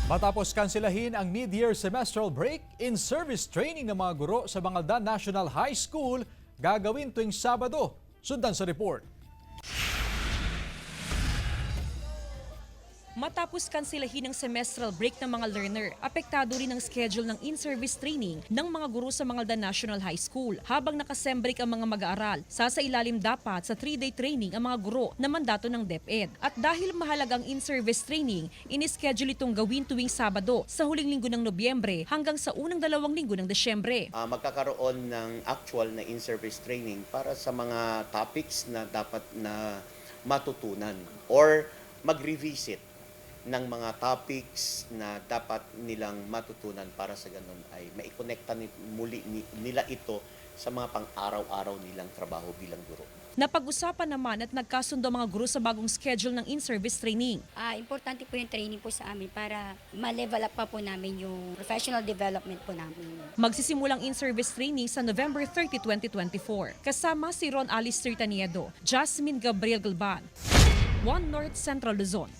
Matapos kansilahin ang mid-year semestral break, in-service training ng mga guro sa Bangaldan National High School gagawin tuwing Sabado. Sundan sa report. Matapos kansilahin ang semestral break ng mga learner, apektado rin ang schedule ng in-service training ng mga guro sa Bangaldan National High School. Habang nakasembreak ang mga mag-aaral, sasailalim dapat sa 3-day training ang mga guro na mandato ng DepEd. At dahil mahalagang in-service training, inischedule itong gawin tuwing Sabado sa huling linggo ng Nobyembre hanggang sa unang 2 linggo ng Desyembre. Magkakaroon ng actual na in-service training para sa mga topics na dapat na matutunan or mag-revisit ng mga topics na dapat nilang matutunan para sa ganun ay maikonekta muli nila ito sa mga pang-araw-araw nilang trabaho bilang guro. Napag-usapan naman at nagkasundo mga guro sa bagong schedule ng in-service training. Importante po yung training po sa amin para ma-level up pa po namin yung professional development po namin. Magsisimulang in-service training sa November 30, 2024. Kasama si Ron Alice Tirtaniedo, Jasmine Gabriel Galban, One North Central Luzon.